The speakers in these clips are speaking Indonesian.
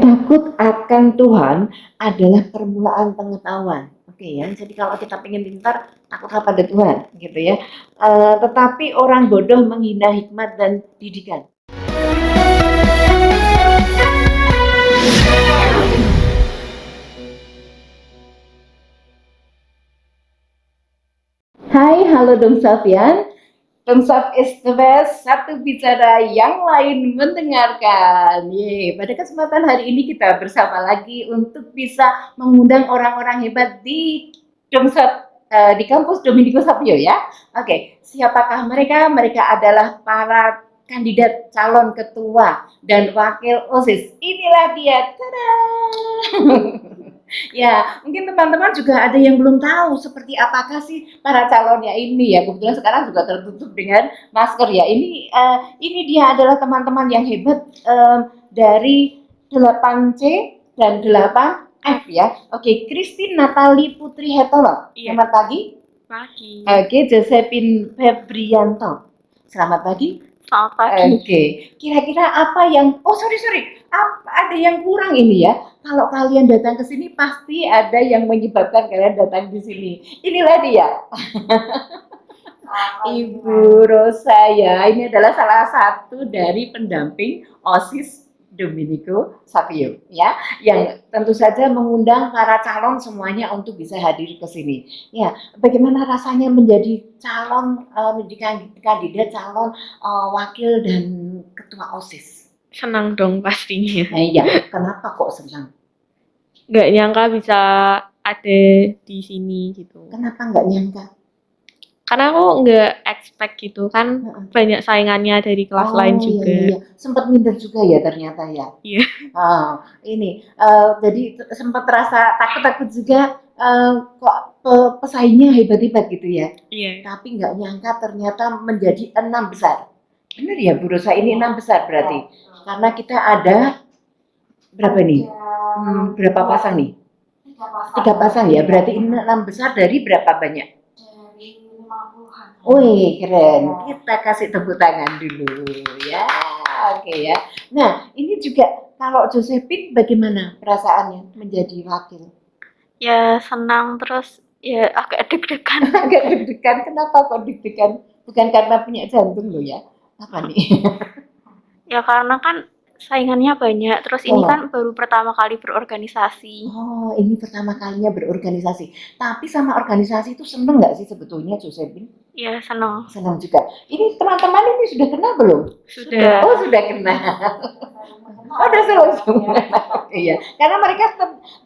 Takut akan Tuhan adalah permulaan pengetahuan. Oke ya, jadi kalau kita pengen pintar, takutlah pada Tuhan, gitu ya. Tetapi orang bodoh menghina hikmat dan didikan. Hai, halo Dong Safian. Temsat is the best, satu bicara yang lain mendengarkan. Yeay, pada kesempatan hari ini kita bersama lagi untuk bisa mengundang orang-orang hebat di Domsat, di kampus Dominico Sapio ya. Oke, siapakah mereka? Mereka adalah para kandidat calon ketua dan wakil OSIS. Inilah dia. Tada! Ya, mungkin teman-teman juga ada yang belum tahu seperti apakah sih para calonnya ini ya. Kebetulan sekarang juga tertutup dengan masker ya. Ini dia adalah teman-teman yang hebat dari 8C dan 8F ya. Oke, Christine Natali Putri Hetolo. Iya. Selamat pagi. Pagi. Oke, Josephine Febrianto. Selamat pagi. Selamat pagi. Oke, kira-kira apa yang, sorry, ada yang kurang ini ya. Kalau kalian datang ke sini pasti ada yang menyebabkan kalian datang di sini. Inilah dia. Ibu Rosa ya, ini adalah salah satu dari pendamping OSIS Dominico Sapio ya, yang tentu saja mengundang para calon semuanya untuk bisa hadir ke sini. Ya, bagaimana rasanya menjadi calon menjadi kandidat calon wakil dan ketua OSIS? Senang dong pastinya. Iya, kenapa kok senang? Nggak nyangka bisa ada di sini gitu. Kenapa nggak nyangka? Karena aku nggak expect gitu kan, banyak saingannya dari kelas lain juga. Iya. Sempat minder juga ya ternyata ya. Iya. Jadi sempat terasa takut juga kok pesaingnya hebat-hebat gitu ya. Iya. Tapi nggak nyangka ternyata menjadi 6 besar. Benar ya Bu Rosa, ini 6 besar berarti. Karena kita ada berapa nih? Berapa pasang nih? 3 pasang ya. Berarti ini 6 besar dari berapa banyak? Wih, keren. Kita kasih tepuk tangan dulu ya. Oke ya. Nah, ini juga kalau Josephine bagaimana perasaannya menjadi wakil? Ya senang, terus ya agak deg-degan. Agak deg-degan. Kenapa kok deg-degan? Bukan karena punya jantung loh ya. Apa nih? Ya karena kan saingannya banyak, terus ini kan baru pertama kali berorganisasi. Oh, ini pertama kalinya berorganisasi. Tapi sama organisasi itu seneng nggak sih sebetulnya Josephine? Iya, senang. Senang juga. Ini teman-teman ini sudah kenal belum? Sudah. Oh, sudah kenal. Oh, udah selesai. Iya, karena mereka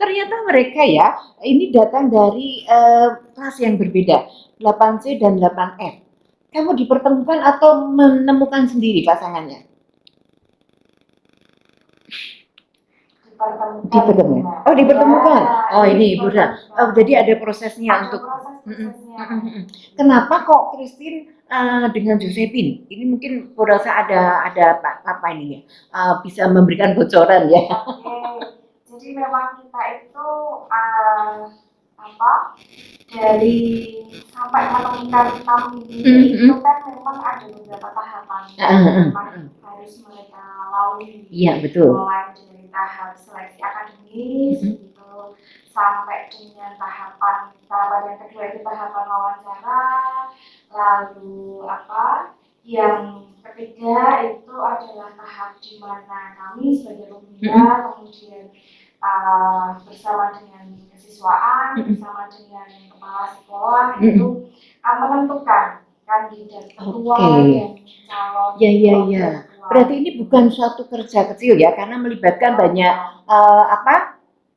ternyata mereka ya, ini datang dari kelas yang berbeda, 8C dan 8F. Kamu dipertemukan atau menemukan sendiri pasangannya? Dipertemukan. Oh, dipertemukan. Oh, ini Ibu Rosa. Oh, jadi ada prosesnya untuk. Kenapa kok Christine dengan Josephine? Ini mungkin Bu Rosa ada apa ini ya? Bisa memberikan bocoran ya. Jadi memang kita itu dari sampai menemukan tamu ini itu kan memang ada beberapa tahapan yang harus mereka lalui. Iya, betul. Mulai dari tahap seleksi akademis gitu sampai dengan tahapan yang kedua itu tahapan wawancara, lalu yang ketiga itu adalah tahap di mana kami sebagai pembina kemudian bersama dengan kesiswaan, bersama dengan kepala sekolah itu menentukan kandidat ketua dan calon. Iya. Berarti ini bukan suatu kerja kecil ya, karena melibatkan banyak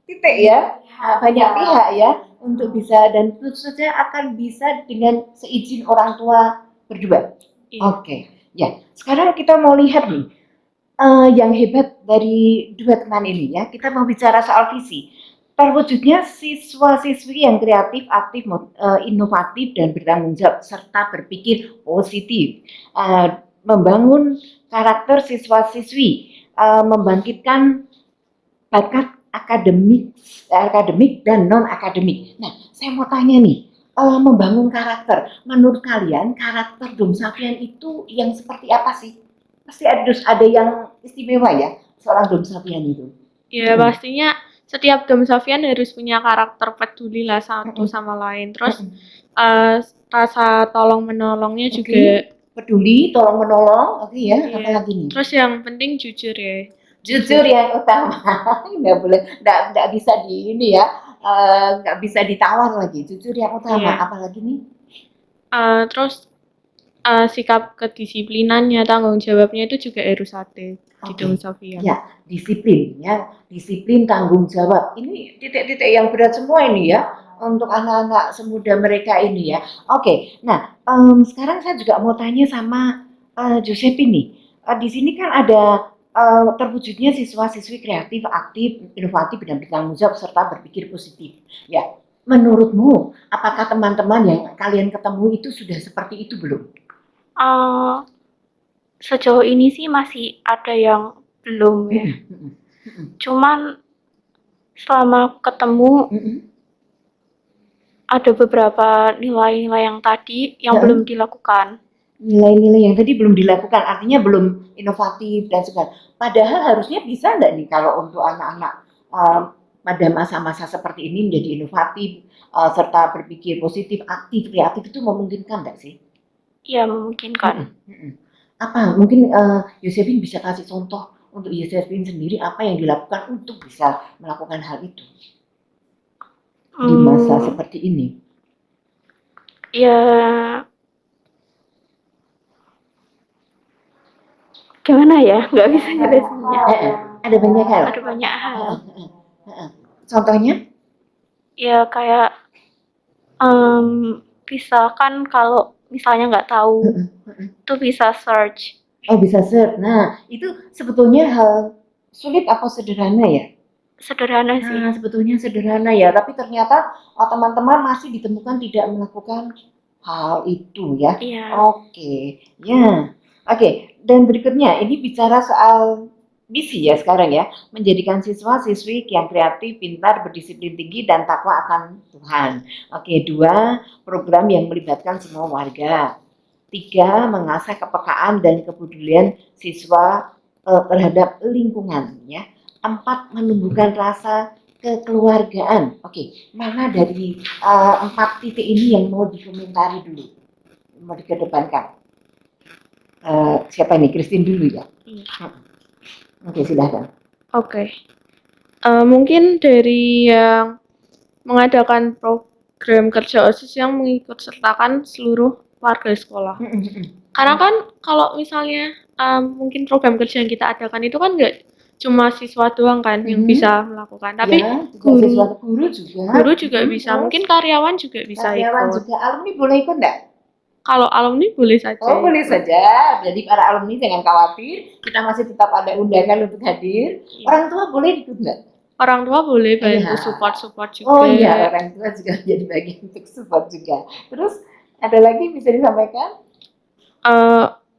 titik ya, banyak pihak ya untuk bisa, dan tentu saja akan bisa dengan seizin orang tua berdua. Oke. Ya. Sekarang kita mau lihat nih. Yang hebat dari dua teman ini ya, kita mau bicara soal visi. Terwujudnya siswa-siswi yang kreatif, aktif, inovatif, dan bertanggung jawab, serta berpikir positif. Membangun karakter siswa-siswi, membangkitkan bakat akademik dan non-akademik. Nah, saya mau tanya nih, membangun karakter. Menurut kalian, karakter Dom Safian itu yang seperti apa sih? Pasti ada yang istimewa ya, seorang Dom Safian itu. Ya pastinya setiap Dom Safian harus punya karakter peduli lah satu sama lain. Terus rasa tolong menolongnya juga peduli, tolong menolong, oke ya. Iya. Apalagi nih? Terus yang penting jujur ya. Jujur yang utama, nggak bisa di ini ya, nggak bisa ditawar lagi. Jujur yang utama, Iya. apalagi nih? Terus sikap kedisiplinannya, tanggung jawabnya itu juga harus ada di Dom Safian. Ya, disiplin ya, disiplin, tanggung jawab. Ini titik-titik yang berat semua ini ya untuk anak-anak semuda mereka ini ya. Oke, nah sekarang saya juga mau tanya sama Josephine nih. Di sini kan ada terwujudnya siswa-siswi kreatif, aktif, inovatif, dan bertanggung jawab serta berpikir positif. Ya, menurutmu apakah teman-teman yang kalian ketemu itu sudah seperti itu belum? Sejauh ini sih masih ada yang belum ya. Cuman selama aku ketemu ada beberapa nilai-nilai yang tadi yang belum dilakukan. Nilai-nilai yang tadi belum dilakukan, artinya belum inovatif dan segala. Padahal harusnya bisa nggak nih kalau untuk anak-anak pada masa-masa seperti ini menjadi inovatif serta berpikir positif, aktif, kreatif itu memungkinkan nggak sih? Iya memungkinkan. Apa mungkin Josephine bisa kasih contoh untuk Josephine sendiri apa yang dilakukan untuk bisa melakukan hal itu di masa seperti ini? Ya gimana ya, nggak bisa jelasinnya. Ada banyak hal. Ada banyak hal. Contohnya? Ya kayak misalkan kalau misalnya nggak tahu, itu bisa search. Oh bisa search. Nah itu sebetulnya hal sulit apa sederhana ya? Sederhana sih. Nah sebetulnya sederhana ya, tapi ternyata teman-teman masih ditemukan tidak melakukan hal itu ya. Iya. Oke, ya. Oke, dan berikutnya ini bicara soal misi ya sekarang ya, menjadikan siswa-siswi yang kreatif, pintar, berdisiplin tinggi dan takwa akan Tuhan. Oke, 2, program yang melibatkan semua warga. 3, mengasah kepekaan dan kepedulian siswa terhadap lingkungan ya. 4, menumbuhkan rasa kekeluargaan. Oke, mana dari 4 titik ini yang mau dikomentari dulu, mau dikedepankan? Siapa ini? Christine dulu ya. Oke, silahkan. Oke. Mungkin dari yang mengadakan program kerja OSIS yang mengikut sertakan seluruh warga sekolah. Karena kan kalau misalnya mungkin program kerja yang kita adakan itu kan nggak cuma siswa doang kan yang bisa melakukan, tapi ya, guru juga bisa, mungkin karyawan juga bisa karyawan ikut. juga, alumni boleh ikut nggak? Kalau alumni boleh saja. Oh boleh saja, jadi para alumni jangan khawatir, kita masih tetap ada undangan untuk hadir. Orang tua boleh ikut nggak? Orang tua boleh bantu support juga. Oh iya, orang tua juga jadi bagian untuk support juga. Terus ada lagi bisa disampaikan?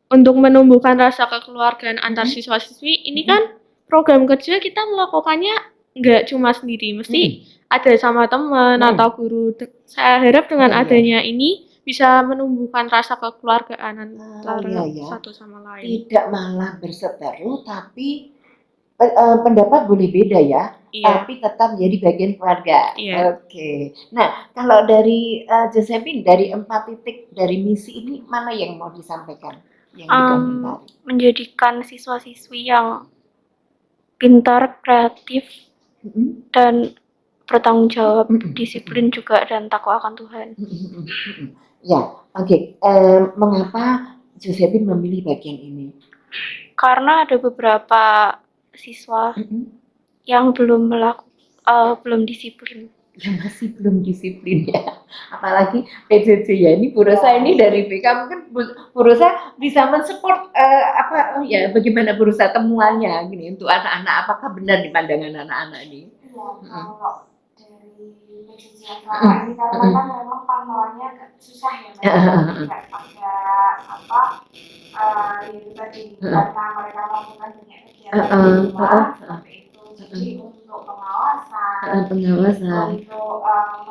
Untuk menumbuhkan rasa kekeluargaan antar siswa-siswi, ini kan program kerja kita melakukannya nggak cuma sendiri, mesti ada sama teman atau guru. Saya harap dengan adanya ini bisa menumbuhkan rasa kekeluargaan antara satu sama lain. Tidak malah berseteru, tapi pendapat boleh beda ya, tapi tetap menjadi bagian keluarga. Oke. Nah, kalau dari Josephine, dari 4 titik dari misi ini, mana yang mau disampaikan? Yang dikomentari? Menjadikan siswa-siswi yang pintar, kreatif, dan bertanggung jawab, disiplin juga, dan takwa akan Tuhan. Ya, oke. Mengapa Josephine memilih bagian ini? Karena ada beberapa siswa yang belum disiplin. Yang masih belum disiplin ya. Apalagi PJJ ya, ini Bu Rosa ini dari BK, mungkin Bu Rosa bisa mensupport bagaimana Bu Rosa temuannya gini untuk anak-anak, apakah benar di pandangan anak-anak ini? Kalau dari PJJ ini karena kan memang pantauannya susah ya, nggak ada itu tadi karena mereka melakukan banyak kegiatan di rumah seperti itu. Jadi untuk pengawasan, untuk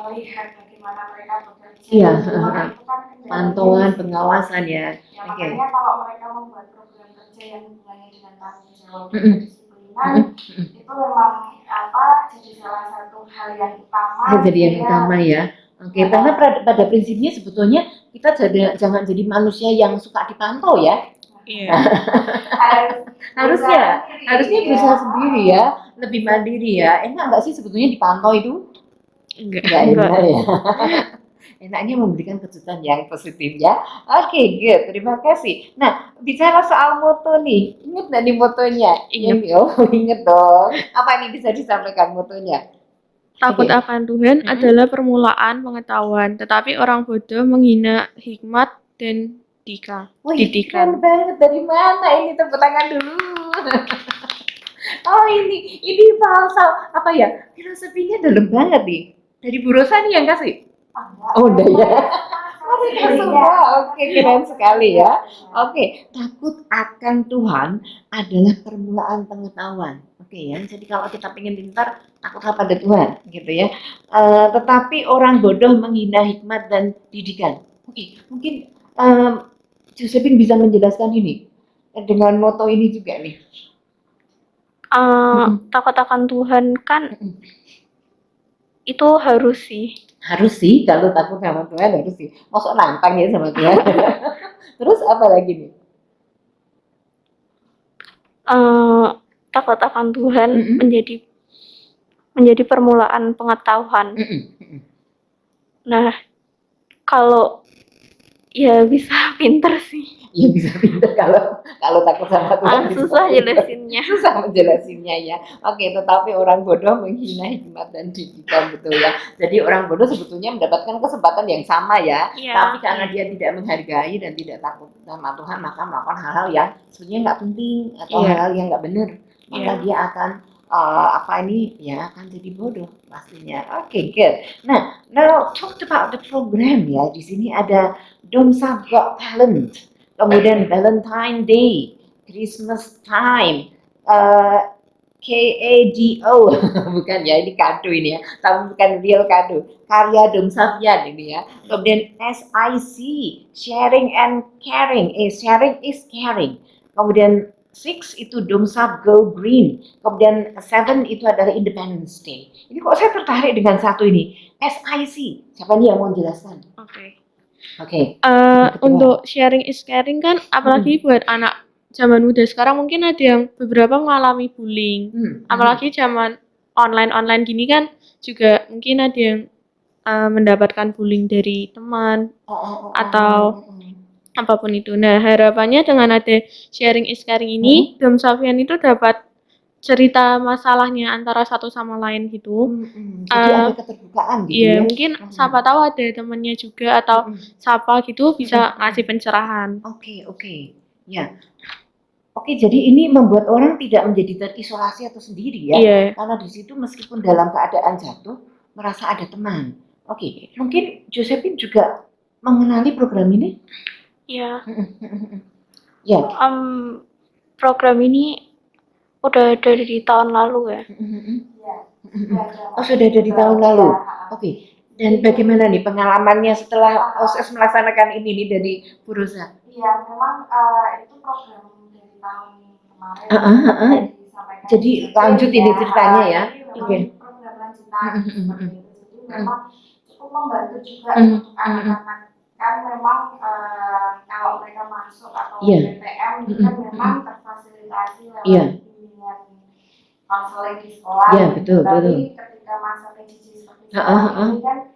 melihat bagaimana mereka bekerja di rumah itu kan pantauan, pengawasan ya. Makanya kalau mereka membuat program kerja yang hubungannya dengan tanggung jawab dan kedisiplinan, pendampingan itu memang jadi salah satu hal yang utama. Jadi yang utama ya. Oke, karena pada prinsipnya sebetulnya kita jangan jadi manusia yang suka dipantau ya. Iya. Harusnya berusaha sendiri ya, lebih mandiri ya. Enak nggak sih sebetulnya dipantau itu? Enggak. Enak ya. Enaknya memberikan kejutan yang positif ya. Oke, good. Terima kasih. Nah, bicara soal moto nih, ingat nggak nih motonya? Ingat. Ingat dong. Apa ini bisa disampaikan motonya? Takut akan Tuhan adalah permulaan pengetahuan, tetapi orang bodoh menghina hikmat dan Wih, keren banget. Dari mana ini? Tepuk tangan dulu. Oh, ini bahasa apa ya? Filosofinya dalam banget nih. Dari Bu Rosa nih yang kasih. Oh, udah ya. Semua. Oke, keren sekali ya. Oke, takut akan Tuhan adalah permulaan pengetahuan. Oke ya, jadi kalau kita pengen pintar, takutlah pada Tuhan, gitu ya. Tetapi orang bodoh menghina hikmat dan didikan. Oke, mungkin Josephine bisa menjelaskan ini dengan moto ini juga nih. Takut akan Tuhan kan itu harus sih. Harus sih, kalau takut sama Tuhan harus sih. Masuk nantang ya sama Tuhan. Terus apa lagi nih? Takut akan Tuhan menjadi permulaan pengetahuan. Nah, kalau ya bisa pinter sih. Ya bisa pinter kalau takut sama Tuhan. Susah jelasinnya. Susah menjelasinnya ya. Oke, tetapi orang bodoh menghina hikmat dan didikan, betul ya. Jadi orang bodoh sebetulnya mendapatkan kesempatan yang sama ya. Tapi karena dia tidak menghargai dan tidak takut sama Tuhan, maka melakukan hal-hal yang sebenarnya nggak penting atau hal-hal yang nggak benar. Maka dia akan akan jadi bodoh pastinya. Oke, good. Nah, now talk about the program ya. Di sini ada Domsa Got Talent, kemudian Valentine Day, Christmas Time, KADO, bukan ya, ini kado ini ya, tapi bukan real kado, karya Domsavian ini ya. Kemudian SIC, Sharing and Caring, Sharing is Caring. Kemudian 6 itu Domsap Go Green, kemudian 7 itu adalah Independence Day. Ini kok saya tertarik dengan satu ini, SIC. Siapa nih yang mau jelaskan? Oke. Untuk sharing is caring kan, apalagi buat anak zaman muda sekarang mungkin ada yang beberapa mengalami bullying. Apalagi zaman online gini kan juga mungkin ada yang mendapatkan bullying dari teman atau apapun itu. Nah, harapannya dengan ada sharing is caring ini, Domsavian itu dapat cerita masalahnya antara satu sama lain gitu. Jadi ada keterbukaan gitu ya. Mungkin siapa tahu ada temannya juga atau siapa gitu bisa ngasih pencerahan. Oke. Ya. Oke, jadi ini membuat orang tidak menjadi terisolasi atau sendiri ya. Iya. Karena di situ meskipun dalam keadaan jatuh merasa ada teman. Oke, mungkin Josephine juga mengenali program ini? Iya. Ya. Program ini udah ada di tahun lalu ya. Oh, sudah ada di tahun lalu. Oke. Dan bagaimana nih pengalamannya setelah OSS melaksanakan ini nih dari Bu Rosa? Iya, memang itu program dari tahun kemarin. Jadi lanjut ini ceritanya ya. Oke. Program lanjutan seperti itu. Jadi memang cukup membantu juga untuk anak-anak. Kan memang kalau mereka masuk atau PTM itu kan memang terfasilitasi lewat bimbingan konseling di sekolah. Iya, betul. Tapi ketika masa PJJ seperti ini kan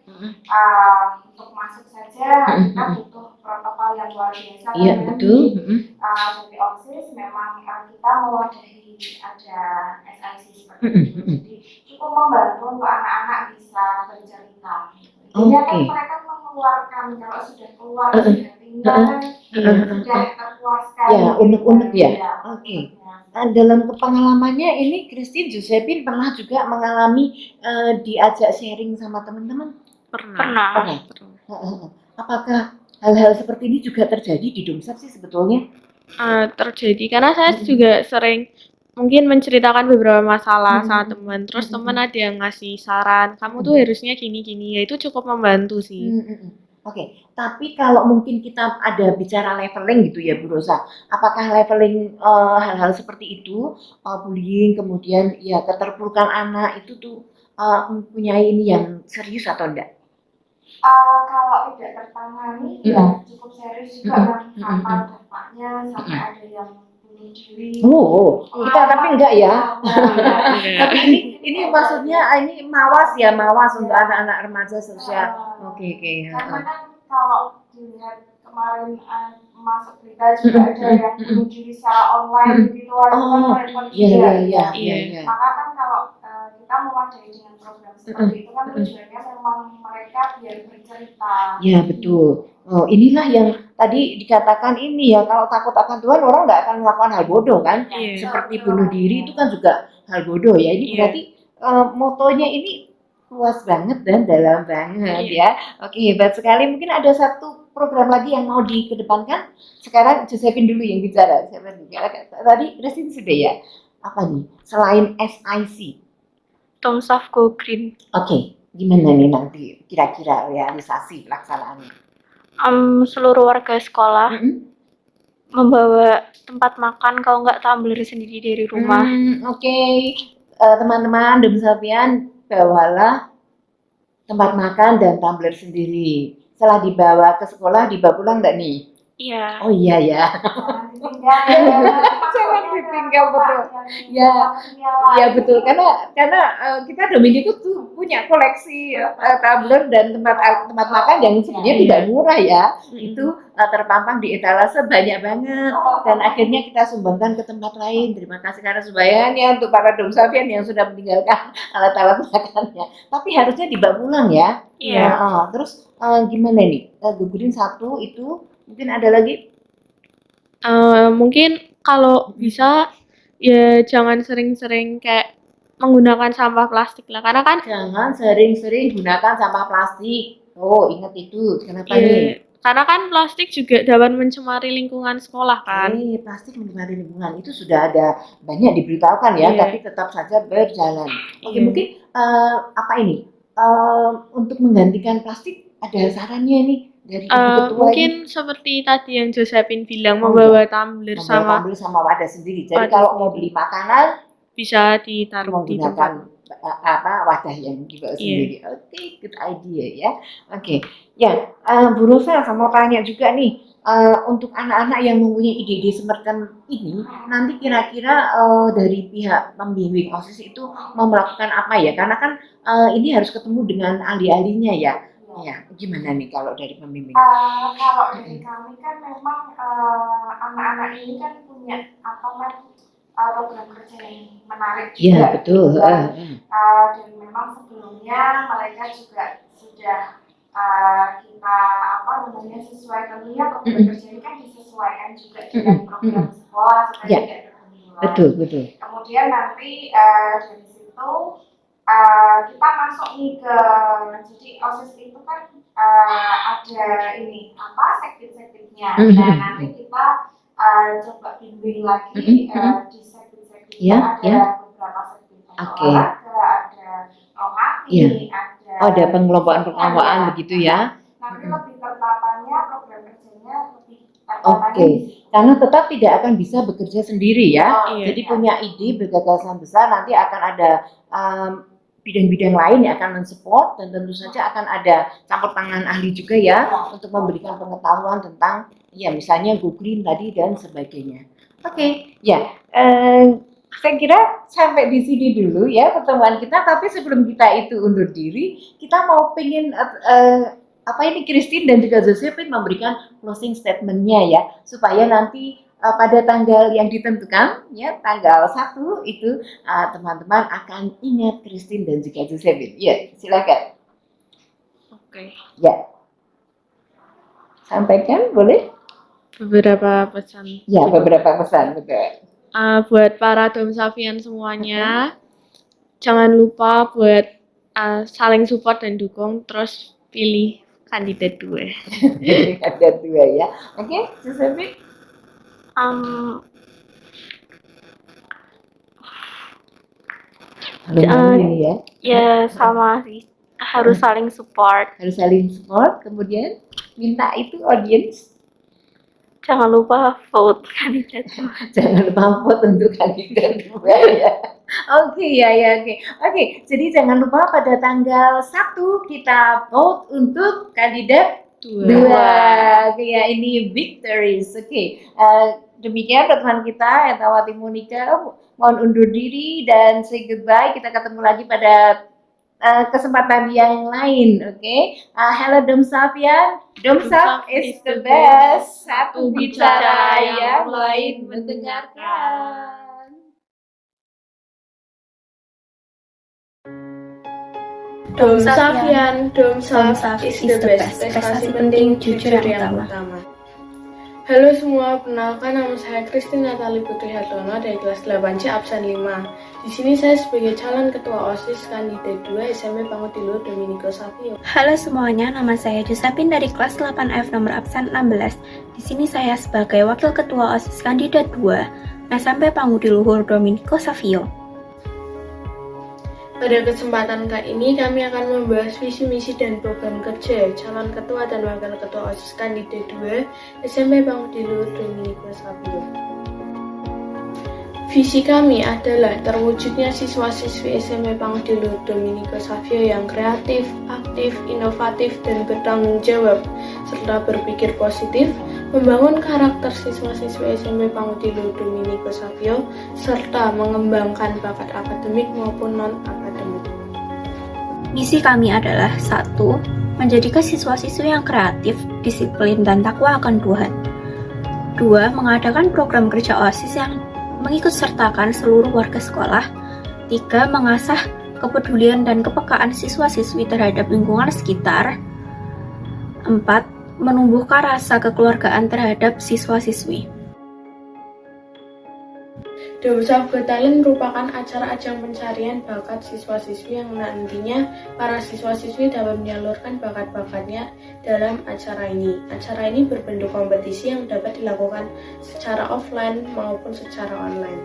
untuk masuk saja kita butuh protokol yang luar biasa. Iya, betul. Dari OSIS memang kita mewadahi ada SIC seperti itu. Jadi cukup membantu untuk anak-anak bisa bercerita. Jadi kan mereka mengeluarkan, kalau sudah keluar sudah tinggal sudah terpuaskan. Ya, unek-unek ya. Oke. Nah, dalam pengalamannya ini Christine Josephine pernah juga mengalami diajak sharing sama teman-teman? Pernah. Apakah hal-hal seperti ini juga terjadi di Domsap sih sebetulnya? Terjadi karena saya juga sering mungkin menceritakan beberapa masalah sama teman, terus teman ada yang ngasih saran, kamu tuh harusnya gini-gini, ya itu cukup membantu sih. Oke, tapi kalau mungkin kita ada bicara leveling gitu ya Bu Rosa, apakah leveling hal-hal seperti itu, bullying, kemudian ya keterpurukan anak itu tuh mempunyai ini yang serius atau enggak? Kalau tidak tertangani ya cukup serius juga kan karena dampaknya sampai ada yang bunuh diri. Kita tapi enggak ya. Enggak. Tapi ini maksudnya ini mawas ya, mawas untuk anak-anak remaja seusia. Oke. Karena kan kalau dilihat kemarin masuk berita juga ada yang bunuh diri secara online gitu kan repot juga. Iya. Maka kan kalau kita mewadahi dengan program seperti itu kan tujuannya memang mereka biar bercerita. Ya betul. Oh, inilah yang tadi dikatakan ini ya, kalau takut akan Tuhan orang nggak akan melakukan hal bodoh kan? Iya. Seperti bunuh diri itu kan juga hal bodoh ya. Ini Iya. berarti motonya ini luas banget dan dalam banget ya. Oke, hebat sekali. Mungkin ada satu program lagi yang mau dikedepankan. Sekarang Josephine dulu yang bicara. Tadi Christine sudah ya. Apa nih? Selain SIC. Thumbs up go green. Oke, gimana nih nanti kira-kira realisasi pelaksanaannya? Seluruh warga sekolah membawa tempat makan, kalau nggak tumbler sendiri dari rumah. Oke. Teman-teman Demsapian, bawalah tempat makan dan tumbler sendiri. Setelah dibawa ke sekolah, dibawa pulang nggak nih? Iya. Oh iya ya. Jangan ditinggal betul. Ya betul karena kita Dominico tuh punya koleksi tumbler dan tempat makan yang sebenarnya tidak murah ya. Itu terpampang di etalase banyak banget dan akhirnya kita sumbangkan ke tempat lain. Terima kasih karena sumbangannya untuk para Domsapian yang sudah meninggalkan alat-alat makannya. Tapi harusnya dibawa pulang ya. Iya. Terus gimana nih? Gugurin satu itu mungkin ada lagi? Mungkin kalau bisa ya jangan sering-sering kayak menggunakan sampah plastik lah, karena kan Jangan sering-sering gunakan sampah plastik. Oh, ingat itu. Kenapa nih? karena kan plastik juga dapat mencemari lingkungan sekolah kan. Plastik mencemari lingkungan itu sudah ada banyak diberitahukan ya, tapi tetap saja berjalan. Oke, mungkin apa ini? Untuk menggantikan plastik ada sarannya nih dari Ibu Ketua Mungkin ini? seperti tadi yang Josephine bilang, membawa tumbler Membawa tumbler sama wadah sendiri. Jadi kalau mau beli makanan bisa ditaruh di tempat. menggunakan wadah yang dibawa sendiri. Oke, good idea ya. Oke, ya Bu Rosa mau tanya juga nih, untuk anak-anak yang mempunyai ide-ide semacam ini, nanti kira-kira dari pihak pembimbing OSIS itu mau melakukan apa ya? Karena kan ini harus ketemu dengan ahli-ahlinya ya. Ya, gimana nih kalau dari pembimbing? Kalau dari kami kan memang anak-anak ini kan punya program kerja yang menarik juga. Iya betul. Dan memang sebelumnya mereka juga sudah kita sesuai tentunya program kerja ini kan disesuaikan juga dengan program sekolah supaya tidak terbenturan. Betul. Kemudian nanti dari situ kita masuk nih ke, jadi OSIS itu kan ada ini sektif-sektifnya. Nah nanti kita coba bimbing lagi di sektif-sektifnya ada beberapa sektif olahraga, ada rohani, ada pengelompokan begitu ya. Nanti lebih tertatanya program kerjanya lebih Oke, karena tetap tidak akan bisa bekerja sendiri ya. Jadi punya ide bergagasan besar nanti akan ada bidang-bidang lain yang akan mensupport dan tentu saja akan ada campur tangan ahli juga ya untuk memberikan pengetahuan tentang ya misalnya Go Green tadi dan sebagainya. Oke, ya saya kira sampai di sini dulu ya pertemuan kita. Tapi sebelum kita itu undur diri, kita mau pengen Christine dan juga Josephine memberikan closing statement-nya ya supaya nanti pada tanggal yang ditentukan ya tanggal 1 itu teman-teman akan ingat Christine dan juga Josephine. Ya, silakan. Oke. Ya. Sampaikan boleh? Beberapa pesan. Ya, beberapa pesan betul. Buat para Domsapian semuanya, jangan lupa buat saling support dan dukung, terus pilih kandidat 2. Kandidat 2 ya. Oke, Josephine? Ya sama sih, harus saling support. Kemudian minta itu audience. Jangan lupa vote kandidat 2. Jangan lupa vote untuk kandidat 2 ya. Oke ya, oke. Jadi jangan lupa pada tanggal 1 kita vote untuk kandidat 2. Oke ya, ini victories. Oke. Demikian teman kita Etawati Monica, mohon undur diri dan say goodbye. Kita ketemu lagi pada kesempatan yang lain, oke? Hello Dom Safian, Dom Saf is the best. Satu bicara, yang lain mendengarkan. Dom Safian, Dom Saf is the best. Prestasi penting, jujur yang utama. Halo semua, perkenalkan nama saya Christine Natali Putri Hartono dari kelas 8C absen 5. Di sini saya sebagai calon ketua OSIS kandidat 2 SMP Pangudilur Dominico Savio. Halo semuanya, nama saya Josephine dari kelas 8F nomor absen 16. Di sini saya sebagai wakil ketua OSIS kandidat 2 SMP Pangudilur Dominico Savio. Pada kesempatan kali ini kami akan membahas visi misi dan program kerja calon ketua dan wakil ketua OSIS kandidat 2 SMP Pangudilur Dominico Savio. Visi kami adalah terwujudnya siswa-siswi SMP Pangudilur Dominico Savio yang kreatif, aktif, inovatif, dan bertanggung jawab, serta berpikir positif, membangun karakter siswa-siswi SMP Pangudilur Dominico Savio, serta mengembangkan bakat akademik maupun non-akademik. Misi kami adalah 1. Menjadikan siswa-siswi yang kreatif, disiplin, dan takwa akan Tuhan. 2. Mengadakan program kerja OSIS yang mengikut sertakan seluruh warga sekolah. 3. Mengasah kepedulian dan kepekaan siswa-siswi terhadap lingkungan sekitar. 4. Menumbuhkan rasa kekeluargaan terhadap siswa-siswi. Domsaf Got Talent merupakan acara ajang pencarian bakat siswa-siswi yang nantinya para siswa-siswi dapat menyalurkan bakat-bakatnya dalam acara ini. Acara ini berbentuk kompetisi yang dapat dilakukan secara offline maupun secara online.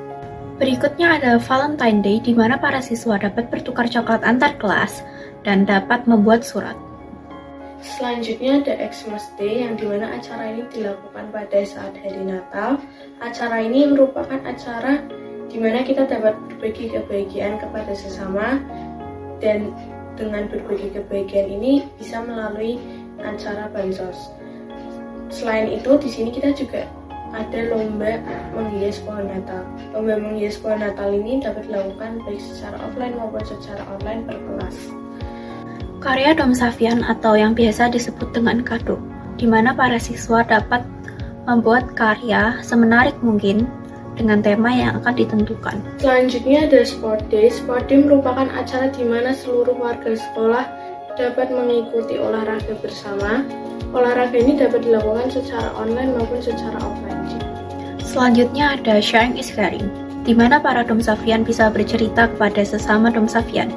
Berikutnya ada Valentine Day, di mana para siswa dapat bertukar coklat antar kelas dan dapat membuat surat. Selanjutnya ada Xmas Day, yang dimana acara ini dilakukan pada saat hari Natal. Acara ini merupakan acara di mana kita dapat berbagi kebahagiaan kepada sesama, dan dengan berbagi kebahagiaan ini bisa melalui acara bansos. Selain itu, di sini kita juga ada lomba menghias pohon Natal. Lomba menghias pohon Natal ini dapat dilakukan baik secara offline maupun secara online per kelas. Karya Dom Safian atau yang biasa disebut dengan kado, di mana para siswa dapat membuat karya semenarik mungkin dengan tema yang akan ditentukan. Selanjutnya ada Sport Day. Sport Day merupakan acara di mana seluruh warga sekolah dapat mengikuti olahraga bersama. Olahraga ini dapat dilakukan secara online maupun secara offline. Selanjutnya ada Sharing is Caring, di mana para Dom Safian bisa bercerita kepada sesama Dom Safian.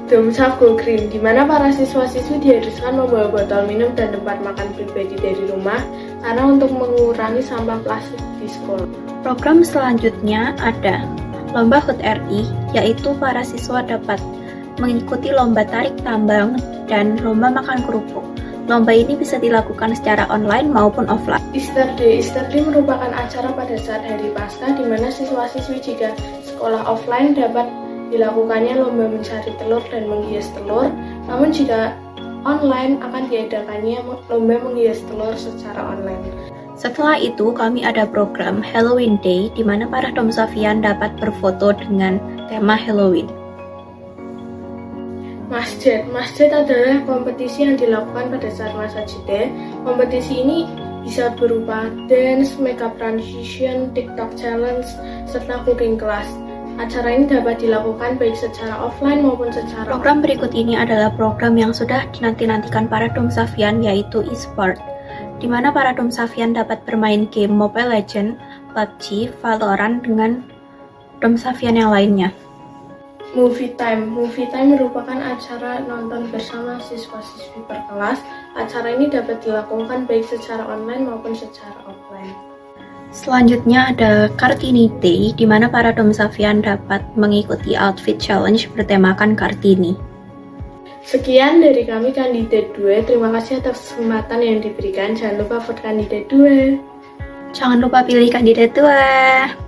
Domsaf Go Green, di mana para siswa-siswi diharuskan membawa botol minum dan tempat makan pribadi dari rumah karena untuk mengurangi sampah plastik di sekolah. Program selanjutnya ada Lomba HUT RI, yaitu para siswa dapat mengikuti lomba tarik tambang dan lomba makan kerupuk. Lomba ini bisa dilakukan secara online maupun offline. Easter Day. Easter Day merupakan acara pada saat hari Paskah, di mana siswa-siswi jika sekolah offline dapat dilakukannya lomba mencari telur dan menghias telur, namun jika online akan diadakannya lomba menghias telur secara online. Setelah itu, kami ada program Halloween Day, di mana para Dom Safian dapat berfoto dengan tema Halloween. Masjid adalah kompetisi yang dilakukan pada saat masa jeda. Kompetisi ini bisa berupa dance, makeup transition, TikTok challenge, serta cooking class. Acara ini dapat dilakukan baik secara offline maupun secara Program berikut ini adalah program yang sudah dinanti-nantikan para Dom Safian, yaitu e-sport, di mana para Dom Safian dapat bermain game Mobile Legends, PUBG, Valorant dengan Dom Safian yang lainnya. Movie Time merupakan acara nonton bersama siswa-siswi per kelas. Acara ini dapat dilakukan baik secara online maupun secara offline. Selanjutnya ada Kartini Day, di mana para Dom Safian dapat mengikuti outfit challenge bertemakan Kartini. Sekian dari kami kandidat 2. Terima kasih atas kesempatan yang diberikan. Jangan lupa vote kandidat 2. Jangan lupa pilih kandidat 2.